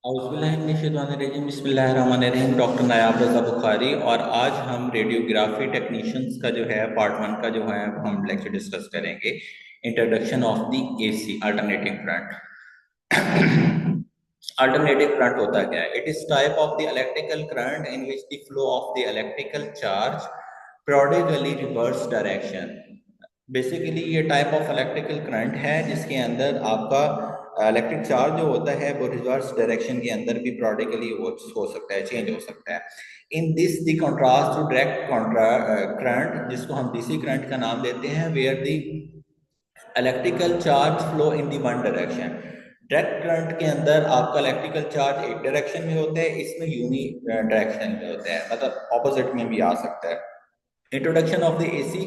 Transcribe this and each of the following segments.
बिस्मिल्लाहिर्रहमानिर्रहीम। डॉक्टर नायाब रज़ा बुखारी और आज हम रेडियोग्राफी टेक्नीशियंस का जो है पार्ट वन का जो है हम लेक्चर डिस्कस करेंगे। Introduction of the AC alternating current. Alternative current होता क्या है? It is type of the electrical current in which the flow of the electrical charge periodically reverse direction. Basically ये type of electrical current है जिसके अंदर आपका electric charge जो होता है वो रिवर्स डायरेक्शन के अंदर भी प्रोडिकली हो सकता है, चेंज हो सकता है। In this the contrast to direct current, जिसको हम डीसी करंट का नाम देते हैं, where the electrical charge flow in the one direction. Direct current के अंदर आपका इलेक्ट्रिकल चार्ज एक डायरेक्शन में होता है, इसमें यूनी डायरेक्शन में होता है, मतलब ऑपोजिट में भी आ सकता है। Introduction of the AC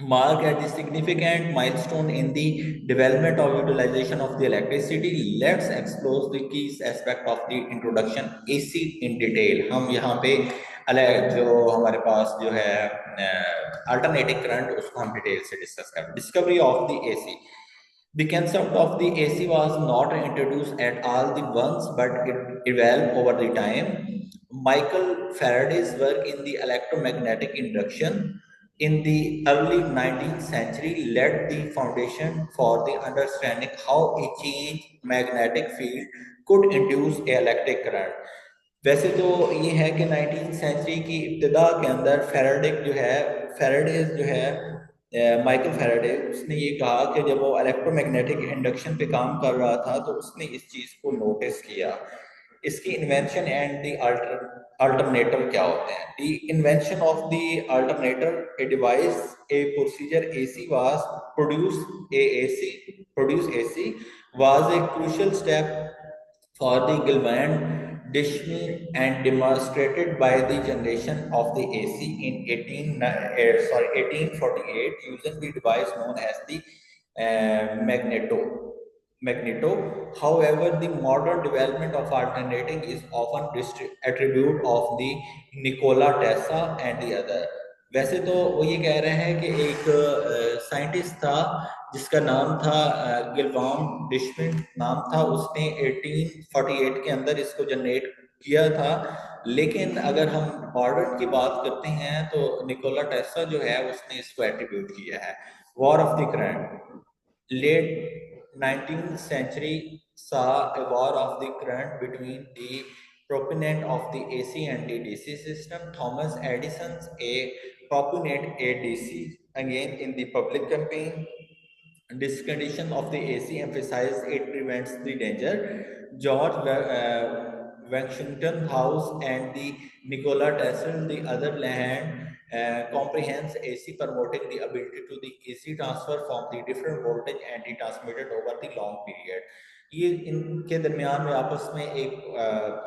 mark at the significant milestone in the development of utilization of the electricity. Let's explore the key aspect of the introduction AC in detail. हम यहाँ पे जो हमारे पास जो है अल्टरनेटिंग करंट, उसको हम डिटेल से डिस्कस करें। Discovery of the AC. The concept of the AC was not introduced at all the once, but it evolved over the time. Michael Faraday's work in the electromagnetic induction in the early 19th century laid the foundation for the understanding how a change magnetic field could induce a electric current. वैसे तो ये है कि 19th century की इब्तिदा के अंदर Faraday जो है माइकल फेराडे, उसने ये कहा कि जब वो इलेक्ट्रोमैग्नेटिक इंडक्शन पे काम कर रहा था तो उसने इस चीज़ को नोटिस किया। इसकी इन्वेंशन एंड द अल्टरनेटर क्या होते हैं? The invention of the alternator, a device, A procedure AC was produce AC was a crucial step for the Galvan Dishman and demonstrated by the generation of the AC in 1848 using the device known as the magneto. However, the modern development of alternating is often attribute of the Nikola Tesla and the other. वैसे तो वो ये कह रहे हैं कि एक scientist था जिसका नाम था गिलवाम डिशमिन नाम था, उसने 1848 के अंदर इसको जनरेट किया था। लेकिन अगर हम मॉडर्न की बात करते हैं तो निकोला टेस्ला जो है उसने इसको एट्रीब्यूट किया है। War of the current. Late 19th century saw a war of the current between the proponent of the AC and the DC system. Thomas Edison's a proponent a DC again in the public campaign. This condition of the AC emphasized it prevents the danger. George Washington House and the Nikola Tesla, the other hand, comprehends AC, promoting the ability to the AC transfer from the different voltage and the transmitted over the long period. ये इनके दरमियान में आपस में एक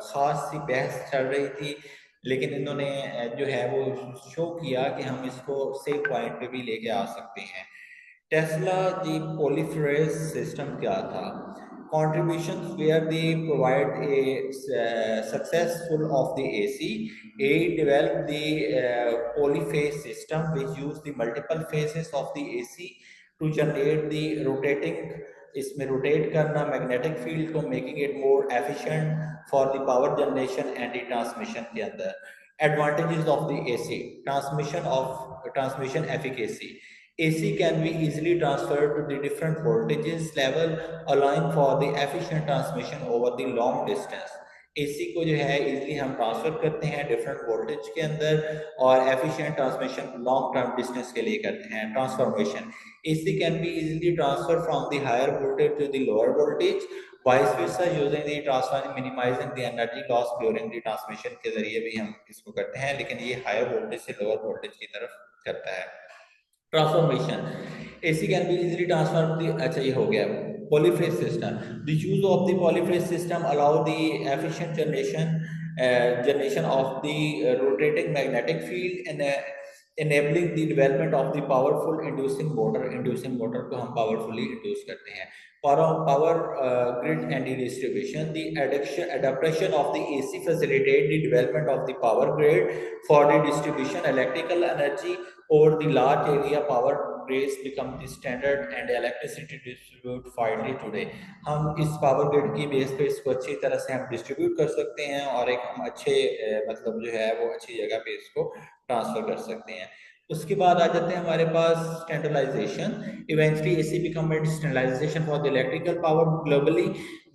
खास सी बहस चल रही थी, लेकिन इन्होंने जो है वो शो किया कि हम इसको सेम पॉइंट पे भी लेके आ सकते हैं। टेस्ला दी पॉलीफेज सिस्टम क्या था? Contributions where they provide a successful of the AC. A developed the polyphase system which use the multiple phases of the AC to generate the rotating, इसमें rotate करना magnetic field को, making it more efficient for the power generation and the transmission के अंदर। Advantages of the AC. Transmission efficacy. AC can be easily transferred to the different voltages level, allowing for the efficient transmission over the long distance. AC को जो है easily हम transfer करते हैं different voltage के अंदर और efficient transmission long term distance के लिए करते हैं। Transformation. AC can be easily transferred from the higher voltage to the lower voltage, vice versa using the transformer, minimizing the energy loss during the transmission के जरिए भी हम इसको करते हैं, लेकिन ये हायर वोल्टेज से लोअर वोल्टेज की तरफ करता है। Transformation. AC can be easily transform the, अच्छा ये हो गया। Polyphase system. The use of the polyphase system allow the efficient generation of the rotating magnetic field and enabling the development of the powerful inducing motor। inducing motor को हम powerfully induce करते हैं। power grid and distribution। the adaptation of the AC facilitate the development of the power grid for the distribution electrical energy over the large area power grids become the standard and electricity distribute widely today. हम इस power grid की base पे इसको अच्छी तरह से हम distribute कर सकते हैं और एक हम अच्छे मतलब जो है वो अच्छी जगह पे इसको ट्रांसफर कर सकते हैं। उसके बाद आ जाते हैं हमारे पास standardisation. Eventually AC become standardisation for the electrical power globally.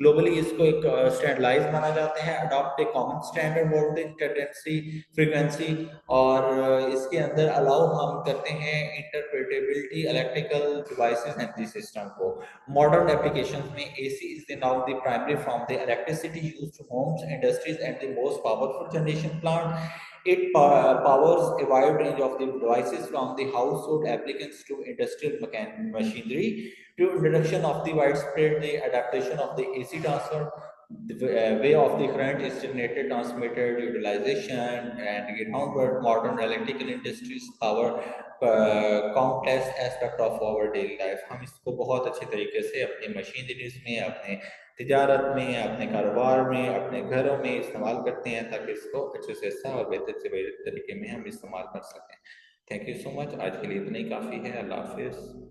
Globally इसको एक स्टैंडर्डाइज माना जाता है, adopt a common standard voltage tendency frequency, और इसके अंदर अलाउ हम करते हैं interpretability electrical devices and the system को। मॉडर्न एप्लीकेशंस में AC is the now the primary from the electricity used to homes industries and the most powerful generation plant. It powers a wide range of the devices from the household applicants to industrial machinery. To introduction of the widespread the adaptation of the AC transfer, the way of the current is generated, transmitted, utilization, and downward modern electrical industries power countless aspect of our daily life. हम इसको बहुत अच्छे तरीके से अपनी machineries में, अपने तिजारत में, अपने कारोबार में, अपने घरों में इस्तेमाल करते हैं ताकि इसको अच्छे से अच्छा और बेहतर से बेहतर तरीके में हम इस्तेमाल कर सकें। Thank you so much. आज के लिए इतना ही काफ़ी है। अल्लाह हाफिज़।